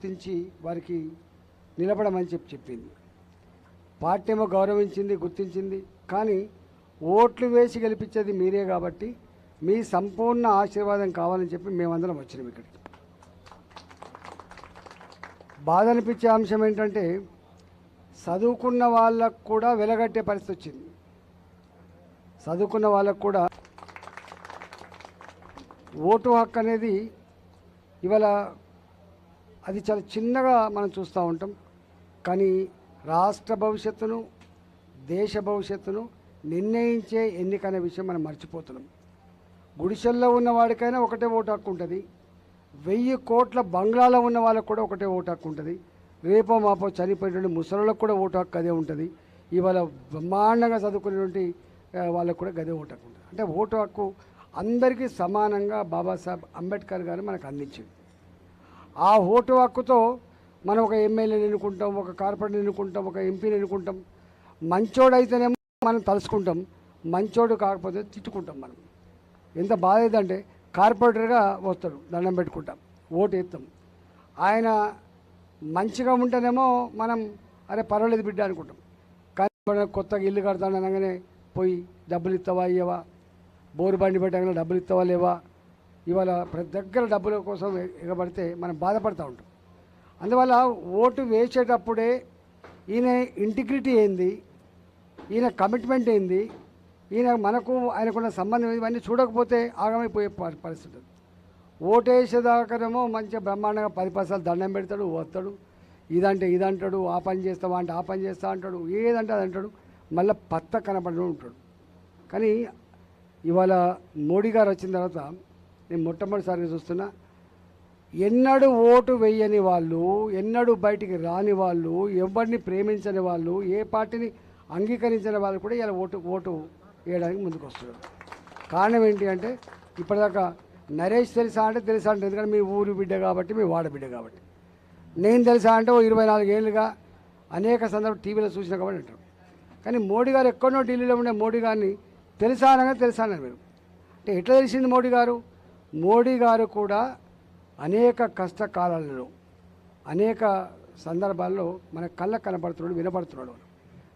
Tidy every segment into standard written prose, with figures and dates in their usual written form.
గుర్తించి వారికి నిలబడమని చెప్పింది. పార్టీ ఏమో గౌరవించింది, గుర్తించింది. కానీ ఓట్లు వేసి గెలిపించేది మీరే కాబట్టి మీ సంపూర్ణ ఆశీర్వాదం కావాలని చెప్పి మేమందరం వచ్చినాం ఇక్కడికి. బాధ అనిపించే అంశం ఏంటంటే చదువుకున్న వాళ్ళకు కూడా వెలగట్టే పరిస్థితి వచ్చింది. చదువుకున్న వాళ్ళకు కూడా ఓటు హక్కు అనేది ఇవాళ అది చాలా చిన్నగా మనం చూస్తూ ఉంటాం. కానీ రాష్ట్ర భవిష్యత్తును, దేశ భవిష్యత్తును నిర్ణయించే ఎన్నికనే విషయం మనం మర్చిపోతున్నాం. గుడిసెల్లో ఉన్న వాడికైనా ఒకటే ఓటు హక్కు ఉంటుంది. 1000 కోట్ల బంగ్లాలో ఉన్న వాళ్ళకు కూడా ఒకటే ఓటు హక్కు ఉంటుంది. రేపో మాపో చనిపోయినటువంటి ముసలిలకు కూడా ఓటు హక్కు అదే ఉంటుంది. ఇవాళ బ్రహ్మాండంగా చదువుకునేటువంటి వాళ్ళకు కూడా గదే ఓటు హక్కు ఉంటుంది. అంటే ఓటు హక్కు అందరికీ సమానంగా బాబాసాహెబ్ అంబేద్కర్ గారు మనకు అందించింది. ఆ ఓటు హక్కుతో మనం ఒక ఎమ్మెల్యేని ఎన్నుకుంటాం, ఒక కార్పొరేటర్ని ఎన్నుకుంటాం, ఒక ఎంపీని ఎన్నుకుంటాం. మంచోడైతేనేమో మనం తలుసుకుంటాం, మంచోడు కాకపోతే తిట్టుకుంటాం. మనం ఎంత బాధ అవుతుందంటే కార్పొరేటర్గా వస్తాడు, దండం పెట్టుకుంటాం, ఓటు వేస్తాం. ఆయన మంచిగా ఉంటేనేమో మనం అరే పర్వాలేదు బిడ్డ అనుకుంటాం. కానీ కొత్తగా ఇల్లు కడతాను అనగానే పోయి డబ్బులు ఇస్తావా ఇవ్వవా, బోరు బండి పెట్టగానే డబ్బులు ఇస్తావా లేవా, ఇవాళ ప్రతి దగ్గర డబ్బుల కోసం ఎగబడితే మనం బాధపడుతూ ఉంటాం. అందువల్ల ఓటు వేసేటప్పుడే ఈయన ఇంటిగ్రిటీ ఏంది, ఈయన కమిట్మెంట్ ఏంది, ఈయన మనకు ఆయనకున్న సంబంధం ఇవన్నీ చూడకపోతే ఆగమైపోయే పరిస్థితి. ఓటు వేసేదాకానేమో మంచిగా బ్రహ్మాండంగా 10 పైసలు దండం పెడతాడు, వస్తాడు, ఇదంటే ఇదంటాడు, ఆ పని చేస్తావా అంటే ఆ పని చేస్తా అంటాడు, ఏదంటే అది అంటాడు, మళ్ళీ పత్త కనపడుతూ ఉంటాడు. కానీ ఇవాళ మోడీ గారు వచ్చిన తర్వాత నేను మొట్టమొదటిసారిగా చూస్తున్నా, ఎన్నడూ ఓటు వేయని వాళ్ళు, ఎన్నడూ బయటికి రాని వాళ్ళు, ఎవరిని ప్రేమించని వాళ్ళు, ఏ పార్టీని అంగీకరించిన వాళ్ళు కూడా ఇలా ఓటు వేయడానికి ముందుకు వస్తున్నారు. కారణం ఏంటి అంటే ఇప్పటిదాకా నరేష్ తెలుసా అంటే తెలుసా అంటే, ఎందుకంటే మీ ఊరు బిడ్డ కాబట్టి, మీ వాడ బిడ్డ కాబట్టి. నేను తెలుసా అంటే 24 ఏళ్ళుగా అనేక సందర్భాలు టీవీలో చూసిన కాబట్టి అంటారు. కానీ మోడీ గారు ఎక్కడో ఢిల్లీలో ఉండే మోడీ గారిని తెలుసా అనగా తెలుసా అన్నారు మీరు. అంటే ఎట్లా తెలిసింది మోడీ గారు? మోడీ గారు కూడా అనేక కష్టకాలాలలో, అనేక సందర్భాల్లో మన కళ్ళకు కనపడుతున్నాడు, వినపడుతున్నాడు.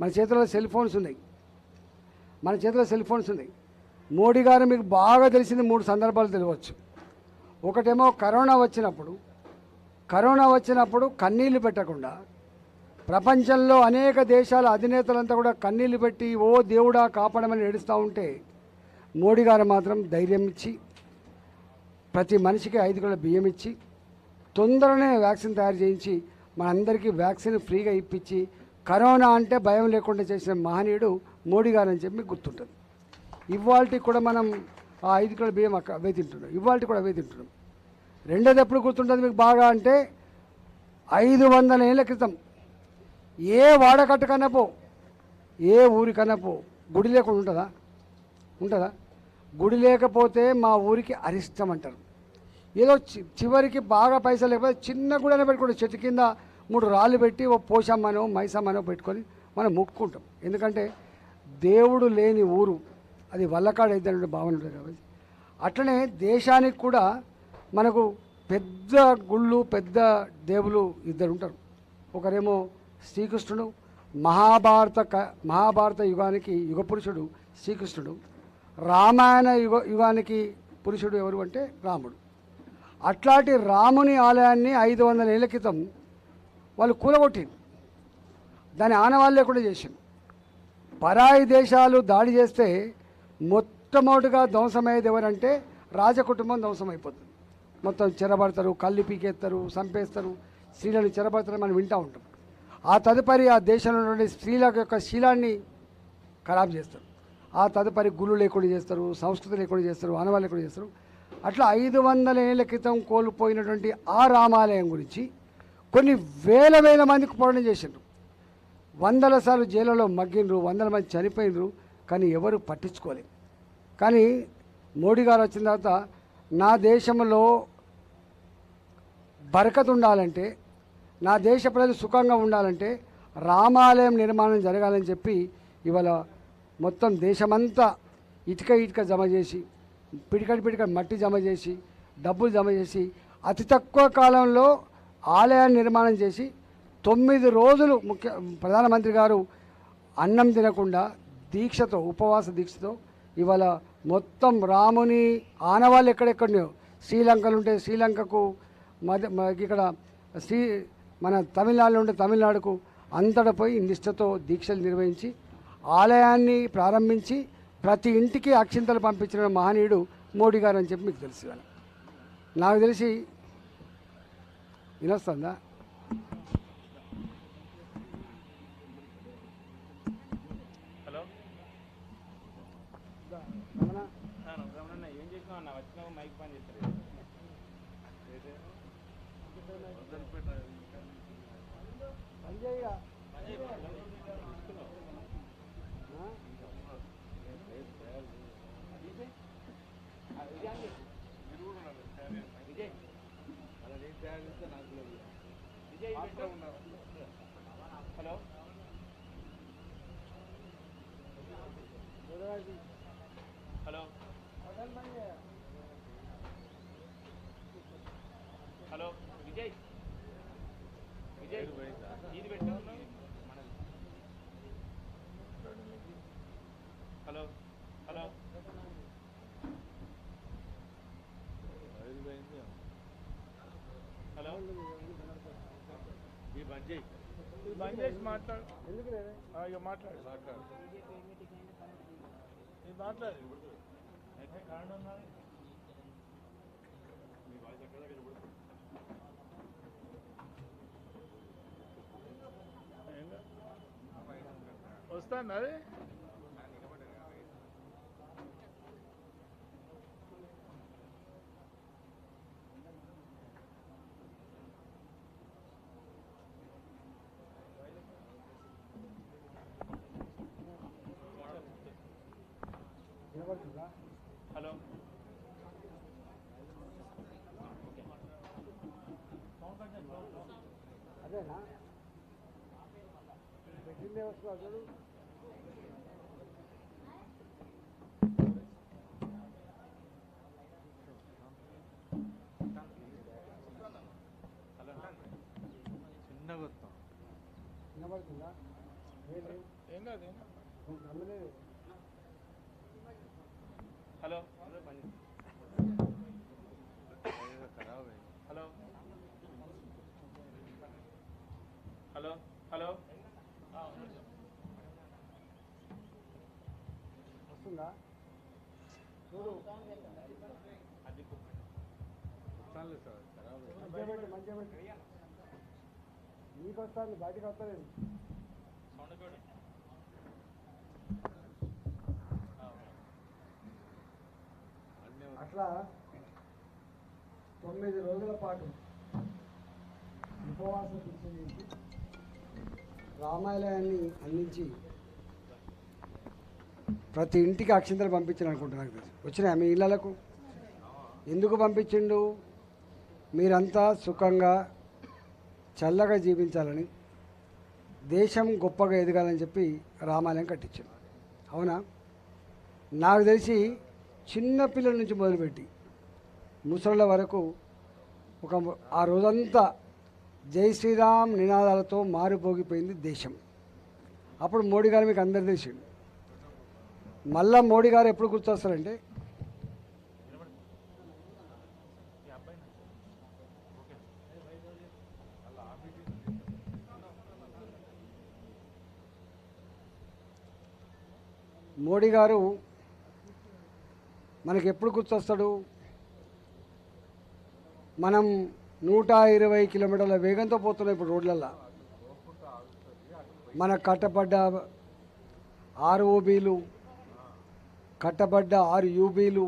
మన చేతిలో సెల్ ఫోన్స్ ఉన్నాయి, మోడీ గారు మీకు బాగా తెలిసింది 3 సందర్భాలు తెలియవచ్చు. ఒకటేమో కరోనా వచ్చినప్పుడు కన్నీళ్లు పెట్టకుండా ప్రపంచంలో అనేక దేశాల అధినేతలంతా కూడా కన్నీళ్లు పెట్టి ఓ దేవుడా కాపాడమని ఏడుస్తూ ఉంటే మోడీ గారు మాత్రం ధైర్యం ఇచ్చి ప్రతి మనిషికి 5 కిలోల బియ్యం ఇచ్చి తొందరనే వ్యాక్సిన్ తయారు చేయించి మనందరికీ వ్యాక్సిన్ ఫ్రీగా ఇప్పించి కరోనా అంటే భయం లేకుండా చేసిన మహనీయుడు మోడీ గారు అని చెప్పి గుర్తుంటుంది. ఇవాళకి కూడా మనం ఆ 5 కిలోల బియ్యం అవే తింటున్నాం, ఇవాళకి కూడా అవే తింటున్నాం. రెండోది ఎప్పుడు గుర్తుంటుంది మీకు బాగా అంటే 500 ఏళ్ళ క్రితం ఏ వాడకట్టు కన్నా పో, ఏ ఊరికన్నా పో, గుడి లేకుండా ఉంటుందా? గుడి లేకపోతే మా ఊరికి అరిష్టం అంటారు. ఏదో చివరికి బాగా పైసలు లేకపోతే చిన్న గుడి పెట్టుకుంటాం, చెట్టు కింద 3 రాళ్ళు పెట్టి ఓ పోషమ్మనో మైసమ్మనో పెట్టుకొని మనం మొక్కుకుంటాం. ఎందుకంటే దేవుడు లేని ఊరు అది వల్లకాడు అయితే భావన ఉంటుంది కాబట్టి. అట్లనే దేశానికి కూడా మనకు పెద్ద గుళ్ళు, పెద్ద దేవులు 2 ఉంటారు. ఒకరేమో శ్రీకృష్ణుడు, మహాభారత యుగానికి యుగ పురుషుడు శ్రీకృష్ణుడు, రామాయణ యుగానికి పురుషుడు ఎవరు అంటే రాముడు. అట్లాంటి రాముని ఆలయాన్ని 500 ఏళ్ళ క్రితం వాళ్ళు కూలగొట్టింది, దాని ఆనవాళ్ళు లేకుండా చేసింది. పరాయి దేశాలు దాడి చేస్తే మొట్టమొదటిగా ధ్వంసమయ్యేది ఎవరంటే రాజకుటుంబం ధ్వంసమైపోతుంది. మొత్తం చెరబడతారు, కళ్ళు పీకేస్తారు, చంపేస్తారు, స్త్రీలను చెరబడతారు, మనం వింటూ ఉంటాం. ఆ తదుపరి ఆ దేశంలో ఉన్నటువంటి స్త్రీల యొక్క శీలాన్ని ఖరాబ్ చేస్తారు. ఆ తదుపరి గుళ్ళు లేకుండా చేస్తారు, సంస్కృతి లేకుండా చేస్తారు, ఆనవాళ్ళు లేకుండా చేస్తారు. అట్లా 500 ఏళ్ళ క్రితం కోల్పోయినటువంటి ఆ రామాలయం గురించి కొన్ని వేల మందికి పోరాటం చేసిండ్రు. 100ల సార్లు జైలులో మగ్గినరు, 100 మంది చనిపోయినరు, కానీ ఎవరు పట్టించుకోలేదు. కానీ మోడీ గారు వచ్చిన తర్వాత నా దేశంలో బరకత్ ఉండాలంటే, నా దేశ ప్రజలు సుఖంగా ఉండాలంటే రామాలయం నిర్మాణం జరగాలని చెప్పి ఇవాళ మొత్తం దేశమంతా ఇటుక జమ చేసి, పిడికడి మట్టి జమ చేసి, డబ్బులు జమ చేసి అతి తక్కువ కాలంలో ఆలయాన్ని నిర్మాణం చేసి 9 రోజులు ప్రధానమంత్రి గారు అన్నం తినకుండా దీక్షతో, ఉపవాస దీక్షతో ఇవాళ మొత్తం రాముని ఆనవాళ్ళు ఎక్కడెక్కడో శ్రీలంకలు ఉంటే శ్రీలంకకు ఇక్కడ మన తమిళనాడులో ఉంటే తమిళనాడుకు అంతటా పోయి నిష్ఠతో దీక్షలు నిర్వహించి ఆలయాన్ని ప్రారంభించి ప్రతి ఇంటికి అక్షింతలు పంపించిన మహనీయుడు మోడీ గారు అని చెప్పి మీకు తెలుసు. నాకు తెలిసి వినొస్తుందా? హలో ఏం చేసినావు అన్న? వచ్చినావు మైక్ పని చేస్తారు. Hello hello hello Vijay Vijay ఇది పెట్టు. హలో హలో హలో ఈ బంద్ చేయి, బంద్ చేసి మాట్లాడు. ఎందుకు ఇక మాట్లాడు మాట్లాడు. వస్తాను అది. హలో అదేనా పెట్టిందే వస్తున్నా చూడు. చిన్నగా వస్తాం. వినబడుతుందా? ఏం కాదు. హలో హలో హలో హలో వస్తుందా చూడు. మంచిగా పెట్టి నీకు వస్తాను, బయటకు వస్తలేదు. అట్లా 9 రోజుల పాటు ఉపవాస దీక్ష చేసి రామాలయాన్ని అందించి ప్రతి ఇంటికి అక్షింతలు పంపించాను అనుకుంటున్నాను. వచ్చినాయి మీ ఇళ్ళకు. ఎందుకు పంపించిండు? మీరంతా సుఖంగా చల్లగా జీవించాలని, దేశం గొప్పగా ఎదగాలని చెప్పి రామాలయం కట్టించాడు. అవునా? నాకు తెలిసి చిన్నపిల్లల నుంచి మొదలుపెట్టి ముసళ్ళ వరకు ఆ రోజంతా జై శ్రీరామ్ నినాదాలతో మారిపోగిపోయింది దేశం. అప్పుడు మోడీ గారు మీకు అందరు తెలిసిండు. మళ్ళా మోడీ గారు ఎప్పుడు గుర్తొస్తారంటే మోడీ గారు మనకి ఎప్పుడు గుర్తొస్తాడు? మనం 120 కిలోమీటర్ల వేగంతో పోతున్నాం ఇప్పుడు రోడ్లల్లో. మన కట్టబడ్డ 6 ఓబీలు, కట్టబడ్డ 6 యూబీలు,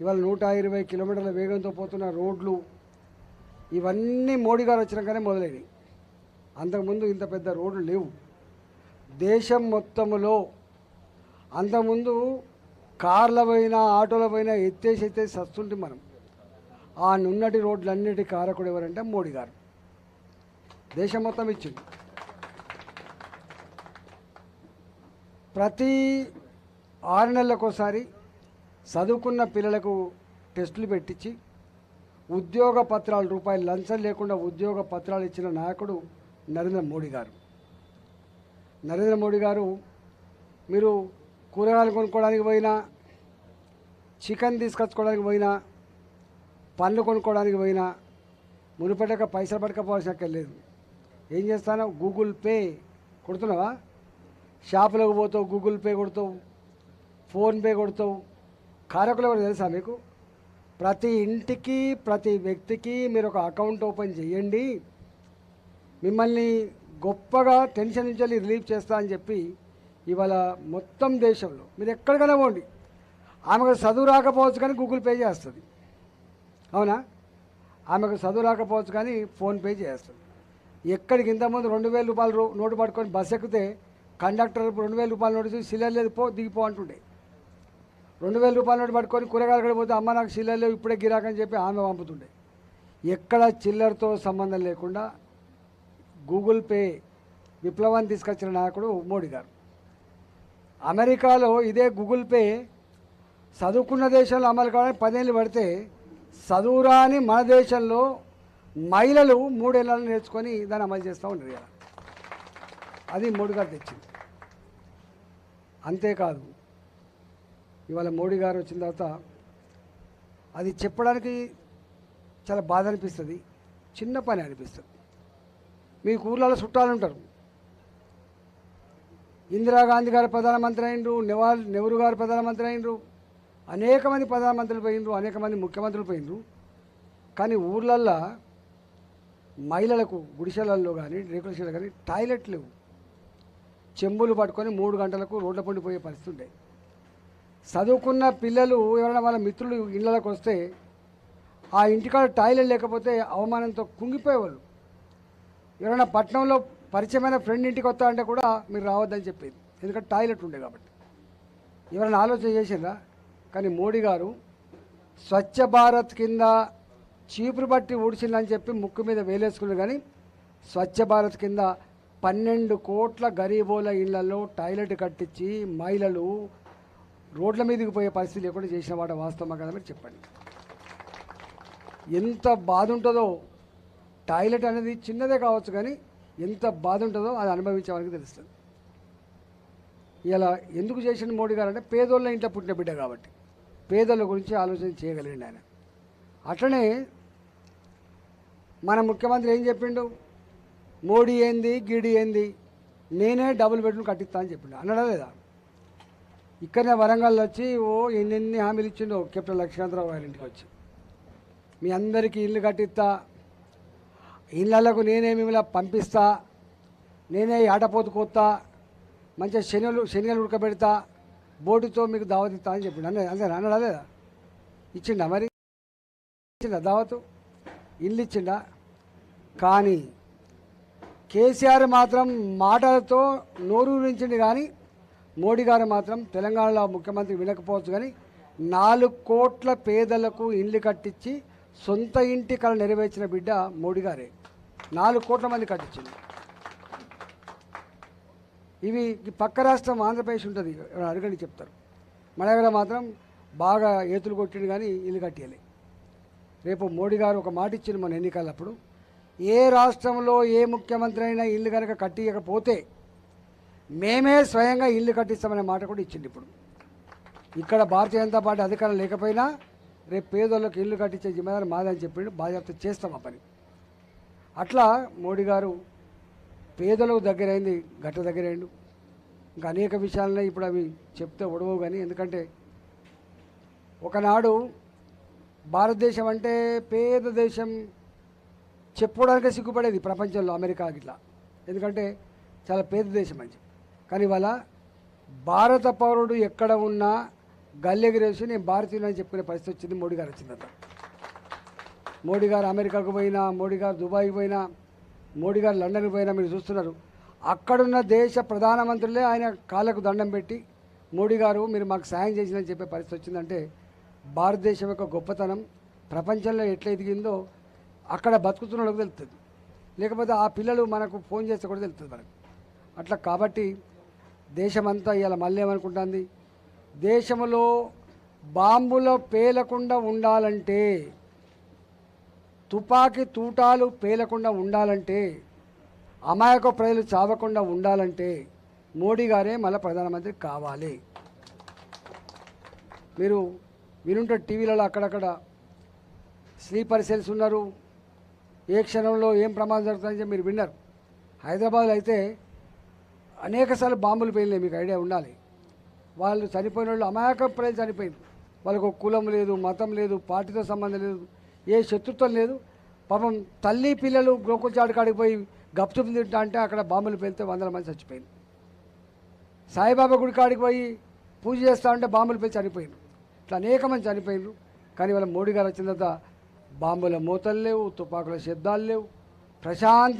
ఇవాళ 120 కిలోమీటర్ల వేగంతో పోతున్న రోడ్లు, ఇవన్నీ మోడీ గారు వచ్చినాకనే మొదలైనవి. అంతకుముందు ఇంత పెద్ద రోడ్లు లేవు దేశం మొత్తంలో. అంతకుముందు కార్ల పైన, ఆటోల పైన ఎత్తేసి వస్తుంటే మనం ఆ నున్నటి రోడ్లన్నిటి కారకుడు ఎవరంటే మోడీ గారు. దేశం మొత్తం ఇచ్చింది. ప్రతి 6 నెలలకోసారి చదువుకున్న పిల్లలకు టెస్టులు పెట్టించి ఉద్యోగ పత్రాలు రూపాయలు లంచం లేకుండా ఉద్యోగ పత్రాలు ఇచ్చిన నాయకుడు నరేంద్ర మోడీ గారు. నరేంద్ర మోడీ గారు మీరు కూరగాయలు కొనుక్కోవడానికి పోయినా, చికెన్ తీసుకొచ్చుకోవడానికి పోయినా, పండ్లు కొనుక్కోవడానికి పోయినా మునుపటిక పైసలు పట్టుకపోవాల్సిన లేదు. ఏం చేస్తాను, గూగుల్ పే కొడుతున్నావా? షాపులకు పోతావు, గూగుల్ పే కొడతావు, ఫోన్పే కొడతావు. కారకులు ఎవరు తెలుసా మీకు? ప్రతి ఇంటికి ప్రతి వ్యక్తికి మీరు ఒక అకౌంట్ ఓపెన్ చేయండి, మిమ్మల్ని గొప్పగా టెన్షన్ నుంచి రిలీఫ్ చేస్తా అని చెప్పి ఇవాళ మొత్తం దేశంలో మీరు ఎక్కడికైనా పోండి, ఆమెకు చదువు రాకపోవచ్చు కానీ గూగుల్ పే చేస్తుంది. అవునా? ఆమెకు చదువు రాకపోవచ్చు కానీ ఫోన్పే చేస్తుంది. ఎక్కడికి ఇంతకుముందు 2000 రూపాయలు నోటు పట్టుకొని బస్సు ఎక్కితే కండక్టర్ 2000 రూపాయల నోటు చూసి సిల్లర్ లేదు పో దిగిపో అంటుండే. 2000 రూపాయల నోటు పట్టుకొని కూరగాయలు కూడా పోతే అమ్మ నాకు చిల్లర లేవు ఇప్పుడే గిరాకని చెప్పి ఆమె పంపుతుండే. ఎక్కడ చిల్లరతో సంబంధం లేకుండా గూగుల్ పే విప్లవాన్ని తీసుకొచ్చిన నాయకుడు మోడీ గారు. అమెరికాలో ఇదే గూగుల్ పే చదువుకున్న దేశంలో అమలు కావడానికి 10 ఏళ్ళు పడితే చదువురాని మన దేశంలో మహిళలు 3 ఏళ్ళలో నేర్చుకొని దాన్ని అమలు చేస్తూ ఉన్నారు కదా. అది మోడీ గారు తెచ్చింది. అంతేకాదు ఇవాళ మోడీ గారు వచ్చిన తర్వాత అది చెప్పడానికి చాలా బాధ అనిపిస్తుంది, చిన్న పని అనిపిస్తుంది. మీకు ఊర్లలో చుట్టాలు ఉంటారు. ఇందిరాగాంధీ గారు ప్రధానమంత్రి అయినరు, నెహ్రూ గారు ప్రధానమంత్రి అయినరు, అనేక మంది ప్రధానమంత్రులు పోయినరు, అనేక మంది ముఖ్యమంత్రులు పోయినరు. కానీ ఊర్లల్లో మహిళలకు గుడిసెలల్లో కానీ రేకుల షెడ్లు కానీ టాయిలెట్ లేవు. చెంబులు పట్టుకొని 3 గంటలకు రోడ్ల పండిపోయే పరిస్థితి ఉండే. చదువుకున్న పిల్లలు ఎవరైనా వాళ్ళ మిత్రులు ఇళ్ళకి వస్తే ఆ ఇంటికాడ టాయిలెట్ లేకపోతే అవమానంతో కుంగిపోయేవాళ్ళు. ఎవరైనా పట్టణంలో పరిచయమైన ఫ్రెండ్ ఇంటికి వస్తా అంటే కూడా మీరు రావద్దని చెప్పేది, ఎందుకంటే టాయిలెట్ ఉండే కాబట్టి. ఎవరైనా ఆలోచన చేసిందా? కానీ మోడీ గారు స్వచ్ఛ భారత్ కింద చీపురు బట్టి ఊడ్చిందని చెప్పి ముక్కు మీద వేలేసుకున్నారు. కానీ స్వచ్ఛ భారత్ కింద 12 కోట్ల గరీబోల ఇళ్లలో టాయిలెట్ కట్టించి మహిళలు రోడ్ల మీదకి పోయే పరిస్థితి లేకుండా చేసిన వాట వాస్తవమా కదా మీరు చెప్పండి. ఎంత బాధ ఉంటుందో, టాయిలెట్ అనేది చిన్నదే కావచ్చు కానీ ఎంత బాధ ఉంటుందో అది అనుభవించే వాళ్ళకి తెలుస్తుంది. ఇలా ఎందుకు చేసిన మోడీ గారు అంటే పేదోళ్ళ ఇంట్లో పుట్టిన బిడ్డ కాబట్టి పేదల గురించి ఆలోచన చేయగలిగిండు ఆయన. అట్లనే మన ముఖ్యమంత్రి ఏం చెప్పిండు? మోడీ ఏంది గీడి ఏంది, నేనే డబుల్ బెడ్రూమ్ కట్టిస్తా అని చెప్పిండు. అన్నాడా లేదా? ఇక్కడనే వరంగల్ వచ్చి ఎన్ని హామీలు ఇచ్చిండో కెప్టెన్ లక్ష్మీకాంతరావు గారి ఇంటికి వచ్చి, మీ అందరికీ ఇల్లు కట్టిస్తా, ఇళ్ళకు నేనే మిమ్మల్ని పంపిస్తా, నేనే ఆటపోతు కోస్తా, మంచిగా శనగలు ఉడకబెడతా, బోటుతో మీకు దావత్ ఇస్తా అని చెప్పిండు. అంతేనా? అన్నాడా లేదా? ఇచ్చిండా? మరి ఇచ్చిండా దావతు? ఇల్లు ఇచ్చిండా? కానీ కేసీఆర్ మాత్రం మాటలతో నోరూరించింది, కానీ మోడీ గారు మాత్రం తెలంగాణలో ముఖ్యమంత్రి వినకపోవచ్చు కానీ 4 కోట్ల పేదలకు ఇల్లు కట్టించి సొంత ఇంటి కళ నెరవేర్చిన బిడ్డ మోడీ గారే. 4 కోట్ల మంది కట్టించింది. ఇవి పక్క రాష్ట్రం ఆంధ్రప్రదేశ్ ఉంటుంది, అడగండి చెప్తారు. మన దగ్గర మాత్రం బాగా ఏతులు కొట్టిండు కానీ ఇల్లు కట్టియాలి. రేపు మోడీ గారు ఒక మాట ఇచ్చింది మన ఎన్నికలప్పుడు, ఏ రాష్ట్రంలో ఏ ముఖ్యమంత్రి అయినా ఇల్లు కనుక కట్టియకపోతే మేమే స్వయంగా ఇల్లు కట్టిస్తామనే మాట కూడా ఇచ్చింది. ఇప్పుడు ఇక్కడ భారతీయ జనతా పార్టీ అధికారం లేకపోయినా రేపు పేదోళ్ళకి ఇల్లు కట్టించే జిమ్మేదారు మాదని చెప్పిండు, బాధ్యత చేస్తాం ఆ పని. అట్లా మోడీ గారు పేదలకు దగ్గరైంది, గట్ట దగ్గరైండు. ఇంకా అనేక విషయాలనే ఇప్పుడు అవి చెప్తే ఒడవవు కానీ, ఎందుకంటే ఒకనాడు భారతదేశం అంటే పేద దేశం చెప్పుకోవడానికే సిగ్గుపడేది ప్రపంచంలో, అమెరికా ఇట్లా, ఎందుకంటే చాలా పేద దేశం అని చెప్పి. కానీ ఇవాళ భారత పౌరుడు ఎక్కడ ఉన్నా గల్లెగిరేసి నేను భారతీయులు అని చెప్పుకునే పరిస్థితి వచ్చింది మోడీ గారు వచ్చిందంట. మోడీ గారు అమెరికాకు పోయినా, మోడీ గారు దుబాయ్కి పోయినా, మోడీ గారు లండన్కి పోయినా మీరు చూస్తున్నారు, అక్కడున్న దేశ ప్రధానమంత్రులే ఆయన కాళ్ళకు దండం పెట్టి మోడీ గారు మీరు మాకు సాయం చేసిందని చెప్పే పరిస్థితి వచ్చిందంటే భారతదేశం యొక్క గొప్పతనం ప్రపంచంలో ఎట్లా ఎదిగిందో అక్కడ బతుకుతున్న వాళ్ళకి తెలుస్తుంది, లేకపోతే ఆ పిల్లలు మనకు ఫోన్ చేస్తే కూడా తెలుస్తుంది మనకు. అట్లా కాబట్టి దేశమంతా ఇవాళ మళ్ళీ ఏమనుకుంటుంది, దేశంలో బాంబులో పేలకుండా ఉండాలంటే తుపాకీ తూటాలు పేలకుండా ఉండాలంటే, అమాయక ప్రజలు చావకుండా ఉండాలంటే మోడీ గారే మళ్ళీ ప్రధానమంత్రి కావాలి. మీరు వినుంటే టీవీలలో అక్కడక్కడ స్లీపర్ సెల్స్ ఉన్నారు, ఏ క్షణంలో ఏం ప్రమాదం జరుగుతుందని మీరు విన్నారు. హైదరాబాద్లో అయితే అనేకసార్లు బాంబులు పేలినాయి, మీకు ఐడియా ఉండాలి. వాళ్ళు చనిపోయిన వాళ్ళు అమాయక ప్రజలు చనిపోయింది. వాళ్ళకు ఒక కులం లేదు, మతం లేదు, పార్టీతో సంబంధం లేదు, ఏ శత్రుత్వం లేదు. పాపం తల్లి పిల్లలు గోకుల్ చాటు కాడికి పోయి గప్చుపు తింటా అంటే అక్కడ బాంబులు పేలితే 100 మంది చచ్చిపోయింది. సాయిబాబా గుడి కాడికి పోయి పూజ చేస్తా ఉంటే బాంబులు పేలి చనిపోయింది. ఇట్లా అనేక మంది చనిపోయినారు. కానీ వాళ్ళ మోడీ గారు వచ్చిన తర్వాత బాంబుల మూతలు లేవు, తుపాకుల శబ్దాలు లేవు, ప్రశాంత